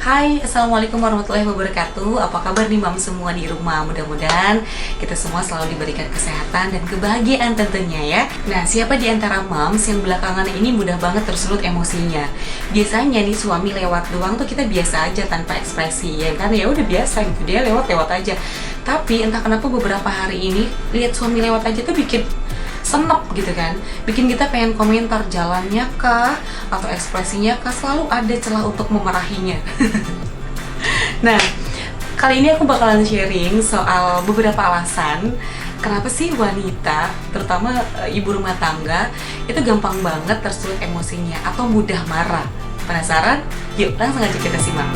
Hai, Assalamualaikum warahmatullahi wabarakatuh. Apa kabar nih mam semua di rumah? Mudah-mudahan kita semua selalu diberikan kesehatan dan kebahagiaan tentunya ya. Nah, siapa di antara moms yang belakangan ini mudah banget tersulut emosinya? Biasanya nih suami lewat doang tuh kita biasa aja tanpa ekspresi ya kan, ya udah biasa gitu, dia lewat-lewat aja. Tapi entah kenapa beberapa hari ini lihat suami lewat aja tuh bikin senep gitu kan, bikin kita pengen komentar jalannya kah atau ekspresinya kah, selalu ada celah untuk memarahinya. Nah, kali ini aku bakalan sharing soal beberapa alasan kenapa sih wanita, terutama ibu rumah tangga, itu gampang banget tersulut emosinya atau mudah marah. Penasaran? Yuk langsung aja kita simak.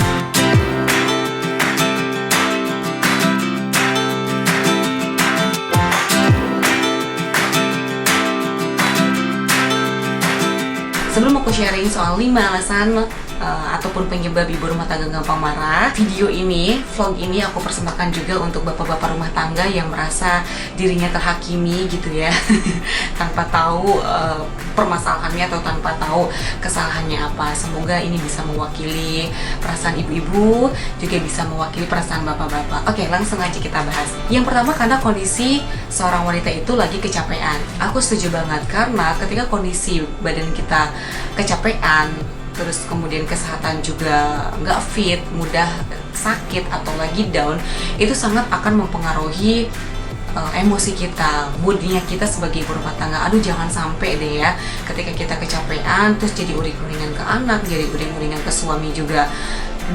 Sebelum aku sharing soal 5 alasan ataupun penyebab ibu rumah tangga gampang marah, video ini, vlog ini aku persembahkan juga untuk bapak-bapak rumah tangga yang merasa dirinya terhakimi gitu ya tanpa tahu permasalahannya atau tanpa tahu kesalahannya apa. Semoga ini bisa mewakili perasaan ibu-ibu, juga bisa mewakili perasaan bapak-bapak. Oke, langsung aja kita bahas. Yang pertama, karena kondisi seorang wanita itu lagi kecapean. Aku setuju banget, karena ketika kondisi badan kita kecapean, terus kemudian kesehatan juga nggak fit, mudah sakit atau lagi down, itu sangat akan mempengaruhi emosi kita, moodnya kita sebagai ibu rumah tangga. Aduh, jangan sampai deh ya ketika kita kecapean terus jadi uring-uringan ke anak, jadi uring-uringan ke suami juga.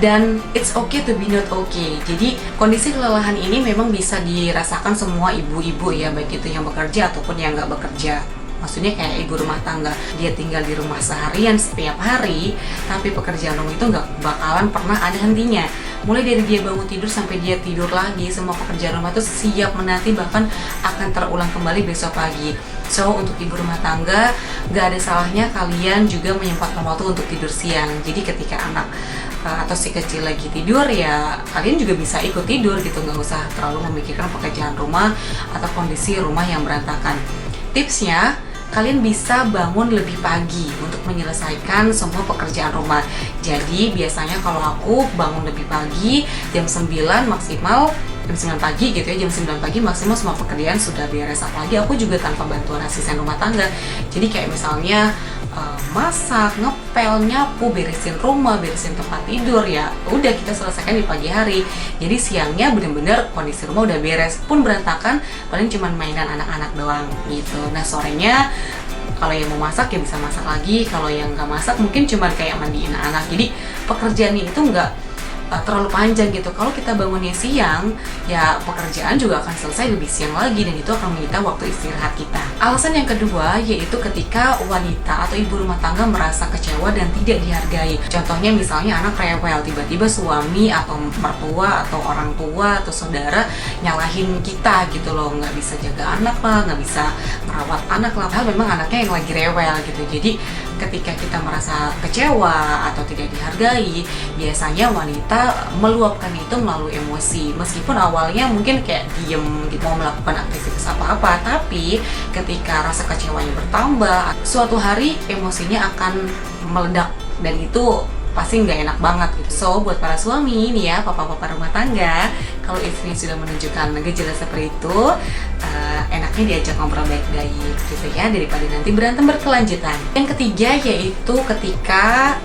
Dan it's okay to be not okay. Jadi kondisi kelelahan ini memang bisa dirasakan semua ibu-ibu ya, baik itu yang bekerja ataupun yang nggak bekerja. Maksudnya kayak ibu rumah tangga, dia tinggal di rumah seharian setiap hari, tapi pekerjaan rumah itu nggak bakalan pernah ada hentinya. Mulai dari dia bangun tidur sampai dia tidur lagi, semua pekerjaan rumah itu siap menanti, bahkan akan terulang kembali besok pagi. So, untuk ibu rumah tangga, nggak ada salahnya kalian juga menyempatkan waktu untuk tidur siang. Jadi ketika anak atau si kecil lagi tidur, ya kalian juga bisa ikut tidur gitu, nggak usah terlalu memikirkan pekerjaan rumah atau kondisi rumah yang berantakan. Tipsnya, kalian bisa bangun lebih pagi untuk menyelesaikan semua pekerjaan rumah. Jadi biasanya kalau aku bangun lebih pagi, jam 9 maksimal, jam 9 pagi gitu ya, jam 9 pagi maksimal semua pekerjaan sudah beres. Apalagi aku juga tanpa bantuan asisten rumah tangga. Jadi kayak misalnya masak, ngepel, nyapu, beresin rumah, beresin tempat tidur, ya udah kita selesaikan di pagi hari. Jadi siangnya bener-bener kondisi rumah udah beres, pun berantakan paling cuman mainan anak-anak doang gitu. Nah, sorenya kalau yang mau masak ya bisa masak lagi, kalau yang nggak masak mungkin cuman kayak mandiin anak. Jadi pekerjaannya itu nggak terlalu panjang gitu. Kalau kita bangunnya siang, ya pekerjaan juga akan selesai lebih siang lagi, dan itu akan menyita waktu istirahat kita. Alasan yang kedua yaitu ketika wanita atau ibu rumah tangga merasa kecewa dan tidak dihargai. Contohnya misalnya anak rewel, tiba-tiba suami atau mertua atau orang tua atau saudara nyalahin kita gitu loh, nggak bisa jaga anak lah, nggak bisa merawat anak lah, padahal memang anaknya yang lagi rewel gitu. Jadi ketika kita merasa kecewa atau tidak dihargai, biasanya wanita meluapkan itu melalui emosi. Meskipun awalnya mungkin kayak diem gitu, mau melakukan aktivitas apa-apa, tapi ketika rasa kecewanya bertambah, suatu hari emosinya akan meledak, dan itu pasti nggak enak banget gitu. So, buat para suami nih ya, papa-papa rumah tangga, kalau istrinya sudah menunjukkan gejala seperti itu, enaknya diajak ngobrol baik-baik gitu ya, daripada nanti berantem berkelanjutan. Yang ketiga yaitu ketika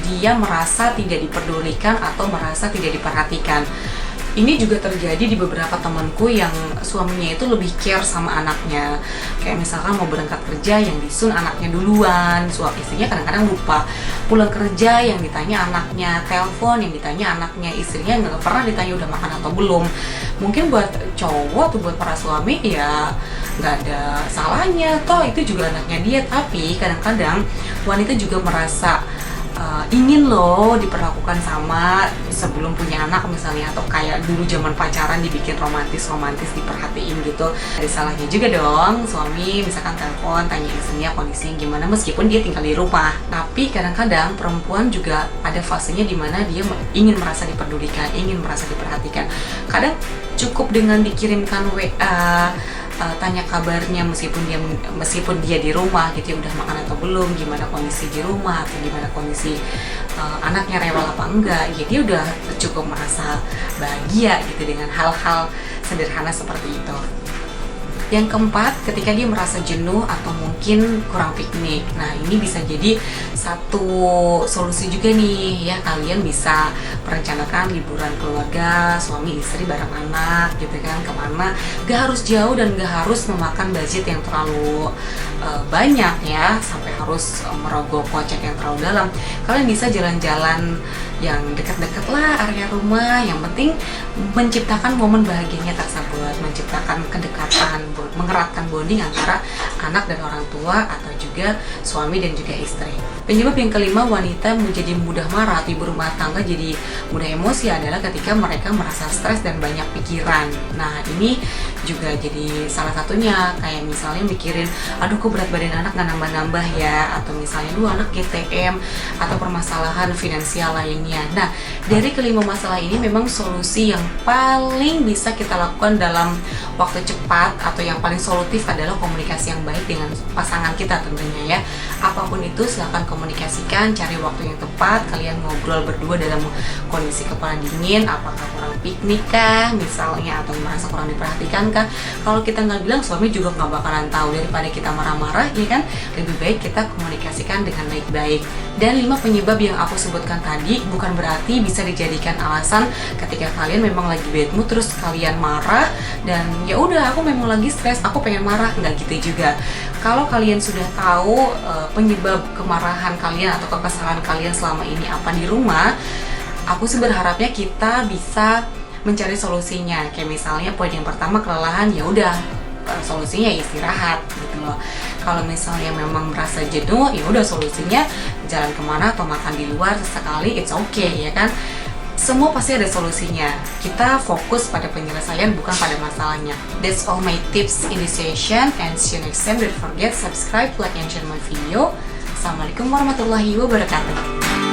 dia merasa tidak diperdulikan atau merasa tidak diperhatikan. Ini juga terjadi di beberapa temanku yang suaminya itu lebih care sama anaknya. Kayak misalkan mau berangkat kerja, yang disun anaknya duluan, suami istrinya kadang-kadang lupa. Pulang kerja yang ditanya anaknya, telepon yang ditanya anaknya, istrinya nggak pernah ditanya udah makan atau belum. Mungkin buat cowok atau buat para suami ya nggak ada salahnya, toh itu juga anaknya dia. Tapi kadang-kadang wanita juga merasa ingin loh diperlakukan sama sebelum punya anak misalnya, atau kayak dulu zaman pacaran dibikin romantis diperhatiin gitu. Ada salahnya juga dong suami misalkan telepon tanya istrinya kondisinya gimana, meskipun dia tinggal di rumah. Tapi kadang-kadang perempuan juga ada fasenya dimana dia ingin merasa diperdulikan, ingin merasa diperhatikan. Kadang cukup dengan dikirimkan WA tanya kabarnya meskipun dia di rumah gitu ya, udah makan atau belum, gimana kondisi di rumah atau gimana kondisi anaknya rewel apa enggak, ya dia udah cukup merasa bahagia gitu dengan hal-hal sederhana seperti itu. Yang keempat, ketika dia merasa jenuh atau mungkin kurang piknik. Nah, ini bisa jadi satu solusi juga nih ya, kalian bisa merencanakan liburan keluarga, suami istri bareng anak gitu kan, kemana. Gak harus jauh dan gak harus memakan budget yang terlalu banyak ya, sampai harus merogoh kocek yang terlalu dalam. Kalian bisa jalan-jalan yang dekat-dekat lah area rumah, yang penting menciptakan momen bahagianya tersebut, menciptakan kedekatan, mengeratkan bonding antara anak dan orang tua atau juga suami dan juga istri. Penyebab yang kelima, wanita menjadi mudah marah atau ibu rumah tangga jadi mudah emosi adalah ketika mereka merasa stres dan banyak pikiran. Nah, ini juga jadi salah satunya, kayak misalnya mikirin, aduh kok berat badan anak nggak nambah-nambah ya, atau misalnya anak GTM atau permasalahan finansial lainnya. Nah, dari kelima masalah ini memang solusi yang paling bisa kita lakukan dalam waktu cepat atau yang paling solutif adalah komunikasi yang baik dengan pasangan kita tentunya ya. Apapun itu silahkan komunikasikan, cari waktu yang tepat, kalian ngobrol berdua dalam kondisi kepala dingin, apakah kurang piknik kah misalnya, atau merasa kurang diperhatikan kah. Kalau kita nggak bilang, suami juga nggak bakalan tahu. Daripada kita marah-marah ya kan, lebih baik kita komunikasikan dengan baik-baik. Dan 5 penyebab yang aku sebutkan tadi bukan berarti bisa dijadikan alasan ketika kalian memang lagi bad mood terus kalian marah dan ya udah aku memang lagi stres, aku pengen marah, nggak gitu juga. Kalau kalian sudah tahu penyebab kemarahan kalian atau kekesalan kalian selama ini apa di rumah, aku sih berharapnya kita bisa mencari solusinya. Kayak misalnya poin yang pertama, kelelahan, ya udah solusinya istirahat gitu loh. Kalau misalnya memang merasa jenuh, ya udah solusinya jalan kemana atau makan di luar sesekali, it's okay ya kan. Semua pasti ada solusinya. Kita fokus pada penyelesaian bukan pada masalahnya. That's all my tips in this session, and see you next time. Don't forget subscribe, like, and share my video. Assalamualaikum warahmatullahi wabarakatuh.